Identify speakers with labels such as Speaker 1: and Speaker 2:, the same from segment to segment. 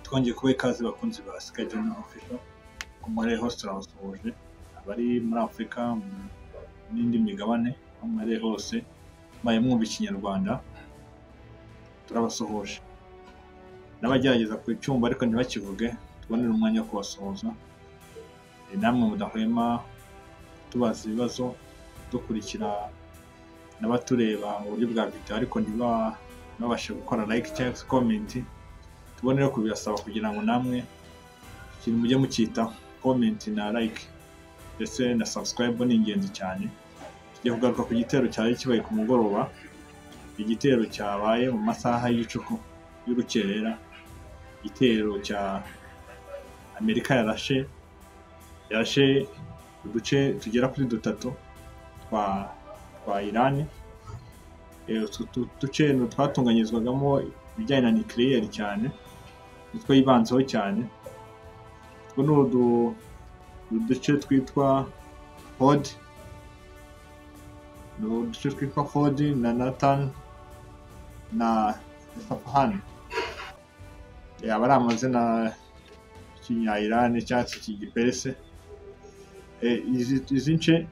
Speaker 1: twongeye kuba ikaze bakunzi ba Sky Journal Official ku muri hose turabasuhuje abari muri Afurika n'indi migabane aho muri hose baye mwumva ikinyarwanda turabasuhuje n'abagerageza ku cyumba ariko ntibakivuge tubonera umwanya wo kubasuhuza namwe mudahwema tubaza ibibazo dukurikira n'abatureba mu buryo bwa video ariko ntibabashe gukora like cyangwa comment tubonera kubirasaba kugira ngo namwe ikintu mujye mukita comment na like ndetse na subscribe ni ingenzi cyane. Tugiye kugaruka ku gitero cyari kibaye ku mugoroba, igitero cyabaye mu masaha y'igicuku y'urukerera, igitero cya Amerika yarashe uduce tugera kuri dutatu twa Iran. Duce twatunganyizwagamo ibijyanye na nucleaire cyane, nitwo yibanzeho cyane. Utwo ni uduce twitwa Hod, na Natan na Isfahan. Yaba ari amazina y'ikinya Iran cyangwa cy'igiperse. Izi nce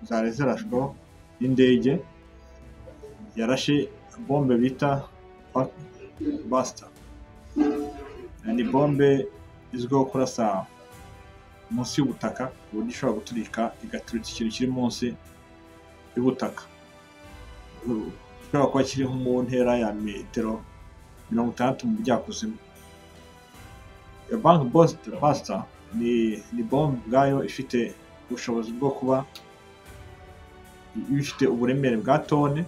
Speaker 1: zari zarashweho n'indege yarashe bombe bita Buster. Ni bombe izwiho kurasa munsi y'ubutaka uburyo ishobora guturika igaturika ikintu kiri munsi y'ubutaka, ishobora kuba kiri mu ntera ya metero 60 mu bujyakuzimu. Buster ni bombe ubwayo ifite ubushobozi bwo kuba ifite uburemere bwa tone,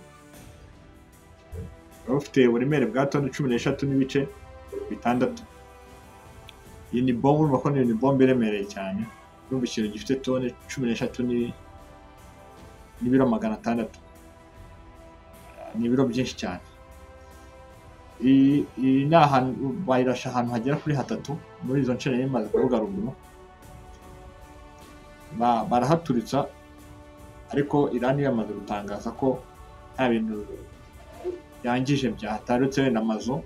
Speaker 1: ufite uburemere bwa tone 13 n'ibice bitandatu. Iyi ni bombe urumva ko ni bombe iremereye cyane, urumva ikintu gifite tone 13 n'ibiro 600, ni ibiro byinshi cyane. Iyi ni ahantu bayirasha ahantu hagera kuri hatatu muri izo ncene yamaze kuvuga ruguru, barahaturitsa ariko Iran yamaze gutangaza ko nta bintu yangije byahatarutse, wenda amazu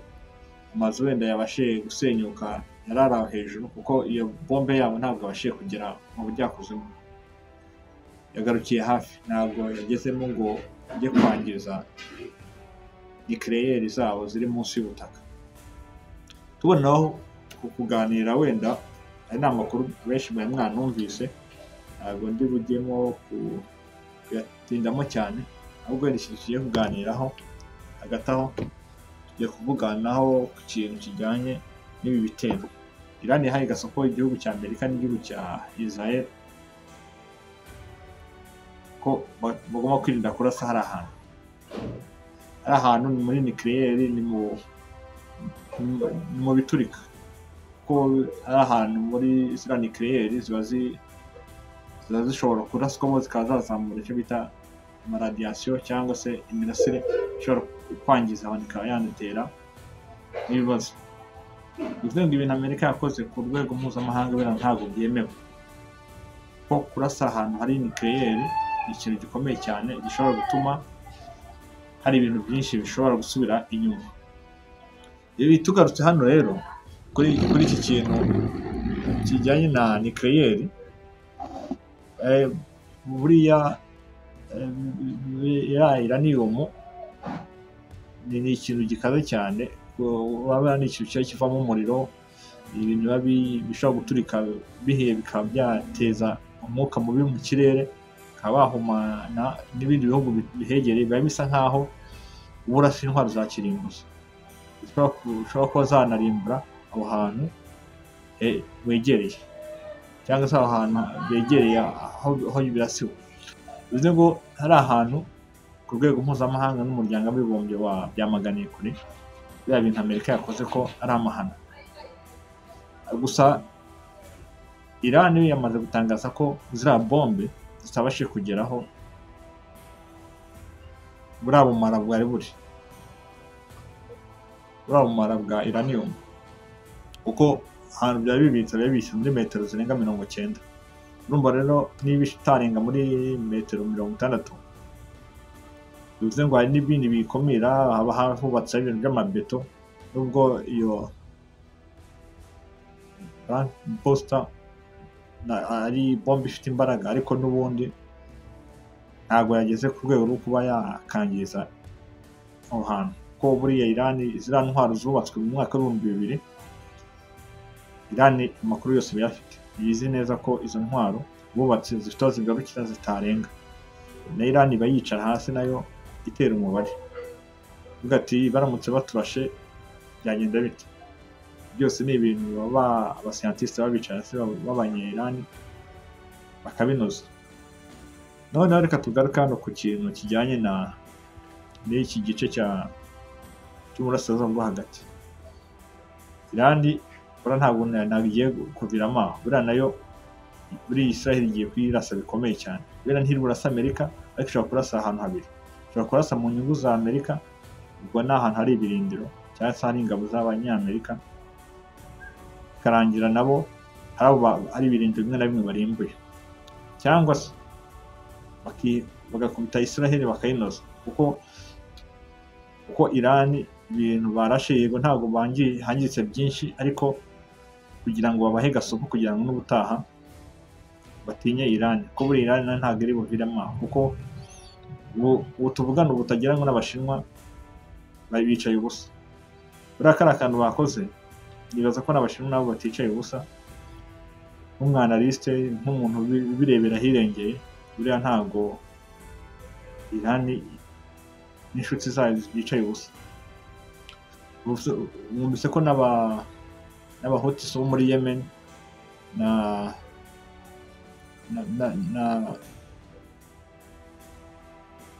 Speaker 1: wenda yabashe gusenyuka yarara hejuru kuko iyo bombe yabo ntabwo yabashe kugera mu bujyakuzimu, yagarukiye hafi, ntabwo yagezemo ngo ijye kwangiza nucleaire zabo ziri munsi y'ubutaka. Tubonaho kuganira wenda ari n'amakuru benshi mwe mwanumvise, ntabwo ndi bujyemo kuyatindamo cyane, ahubwo ni ikintu tugiye kuganiraho hagati aho tugiye kuvuganaho ku kintu kijyanye n'ibi bitero. Iran yahaye gasoko igihugu cya Amerika n'igihugu cya Israel ko bagomba kwirinda kurasa hari ahantu muri nucleaire, ni mu biturika, ko ari ahantu muri ziriya nucleaire ziba zishobora kuraswamo zikaza zazamura icyo bita amaradiation cyangwa se imirasire ishobora kwangiza abantu, ikaba yanatera n'ibibazo. Bivuze ngo ibintu Amerika yakoze ku rwego mpuzamahanga bera ntabwo byemewe, ko kurasa ahantu hari nucleaire ni ikintu gikomeye cyane gishobora gutuma hari ibintu byinshi bishobora gusubira inyuma. Ibi tugarutse hano rero kuri iki kintu kijyanye na nucleaire, buriya uranium ni ikintu gikaze cyane, waba ni ikintu kivamo umuriro, ibintu bishobora guturika bihe bikaba byateza umwuka mubi mu kirere, bakaba bahumana n'ibindi bihugu bihegereye, biba bisa nkaho uburasa intwaro za kirimbuzi ushobora kuba zanarimbura aho hantu wegereye, cyangwa se aho hantu begereye aho birasiwe. Bivuze ngo hari ahantu ku rwego mpuzamahanga n'umuryango w'abibumbye byamaganiye kure bya bintu Amerika yakoze ko ari amahano. Gusa Iran yamaze gutangaza ko ziriya bombe zitabashe kugeraho buriya bumara bwari buriya bumara bwa uranium, kuko ahantu byari bibitse muri metero zirenga 90. Urumva rero niba itarenga muri metero 60, bivuze ngo hari n'ibindi bikomera, haba hubatse ibintu by'amabeto, nubwo iyo booster ari bombe ifite imbaraga, ariko n'ubundi ntabwo yageze ku rwego rwo kuba yakangiza aho hantu, ko buriya Iran ziriya ntwaro zubatswe mu mwaka w'ibihumbi bibiri, Iran amakuru yose bayafite, yizi neza ko izo ntwaro bubatse zifite aho zigarukira zitarenga, na Iran iba yicara hasi nayo itera umubare, uvuga ati baramutse baturashe byagenda bite. Byose ni ibintu baba abascientiste babicara hasi b'abanye-Iran bakabinoza. Noneho reka tugaruke hano ku kintu kijyanye n'iki gice cy'uburasirazuba bwo hagati. Iran buriya ntabwo igiye kuviramo aho, buriya nayo buriya Israel igiye kuyirasa bikomeye cyane, buriya ntiri burasa Amerika, ariko ishobora kurasa ahantu habiri, ishobora kurasa mu nyungu za Amerika, ubwo ni ahantu hari ibirindiro cyangwa se hari ingabo z'abanyamerika, bikarangira nabo hari ibirindiro bimwe na bimwe barimbuye, cyangwa se bagakubita Israel bakayinoza, kuko Iran ibintu barashe yego ntabwo hangiritse byinshi, ariko kugira ngo babahe gasoko kugira ngo n'ubutaha batinye Iran, ko buri Iran ntabwo iri buviremo aho, kuko ubu tuvugana ubu utagira ngo n'Abashinwa bicaye ubusa. Buriya kariya kantu bakoze nibaza ko n'Abashinwa nabo baticaye ubusa, nk'umwanaliste nk'umuntu ubirebera ahirengeye, buriya ntabwo Iran n'inshuti zayo bicaye ubusa. Mwumvise ko n'Abahutis bo muri Yemen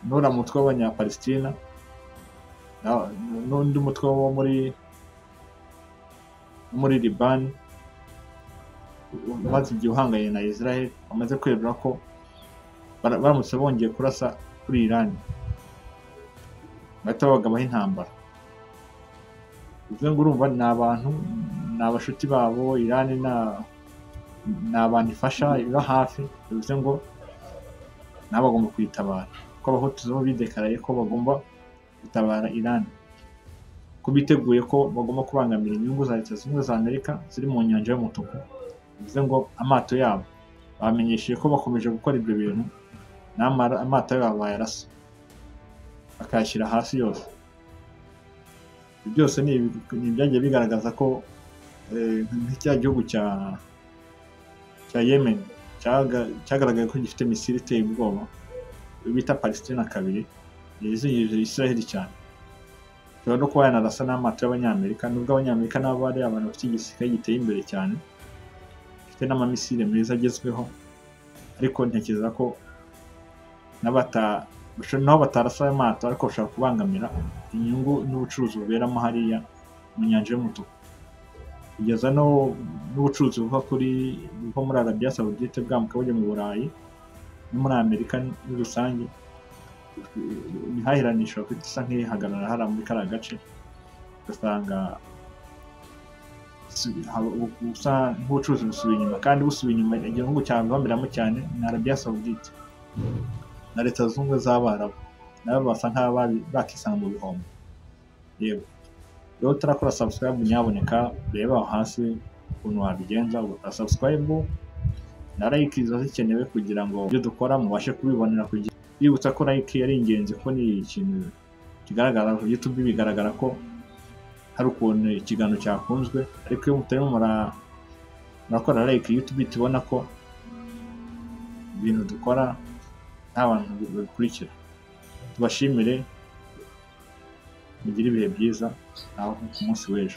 Speaker 1: n'uriya mutwe w'Abanyapalestina n'undi mutwe wo muri Liban umaze igihe uhanganye na Israel, bamaze kwemera ko baramutse bongeye kurasa kuri Iran bahita babagabaho intambara. Bivuze ngo urumva ni abantu, ni abashuti babo, Iran ni abantu ifasha iba hafi, bivuze ngo nabo bagomba kwitabara, ko Abahutu bo bidekaraye ko bagomba gutabara Iran, ko biteguye ko bagomba kubangamira inyungu za Leta Zunze Ubumwe za Amerika ziri mu Nyanja y'Umutuku. Bivuze ngo amato yabo bamenyesheje ko bakomeje gukora ibyo bintu, amato yabo bayarasa bakayashyira hasi yose. Byose ni ibyagiye bigaragaza ko nk'icya gihugu cya Yemen cyagaragaye ko gifite misile iteye ubwoba bita Palestina kabiri, yizihije Israel cyane, bishobora no kuba yanarasa n'amato y'Abanyamerika, nubwo Abanyamerika nabo ari abantu bafite igisirikare giteye imbere cyane, bafite n'amamisile meza agezweho, ariko ntekereza ko naho batarasa amato, ariko bashobora kubangamira inyungu n'ubucuruzi buberamo hariya mu Nyanja y'Umutuku, kugeza n'ubucuruzi buva muri Arabia Saudite bwambuka bujya mu Burayi no muri Amerika muri rusange. Imihahiranisha bafite isa nk'ihagarara hariya muri kariya gace, ugasanga busa nk'ubucuruzi busubiye inyuma, kandi busubiye inyuma igihugu cyabamberamo cyane na Arabia Saudite na Leta Zunze Ubumwe z'Abarabu, nabo basa nk'aba bakisanga mu bihombo. Yego rero utarakora subscribe nyaboneka reba aho hasi ukuntu wabigenza, ugakora subscribe na like ziba zikenewe kugira ngo ibyo dukora mubashe kubibonera ku gihe. Bibutsa ko like ari ingenzi, ko ni ikintu kigaragara ku YouTube, bigaragara ko hari ukuntu ikiganiro cyakunzwe, ariko iyo mutarimo murakora like YouTube tubona ko ibintu dukora nta bantu babikurikira. Tubashimire, mugire ibihe byiza, naho ku munsi w'ejo.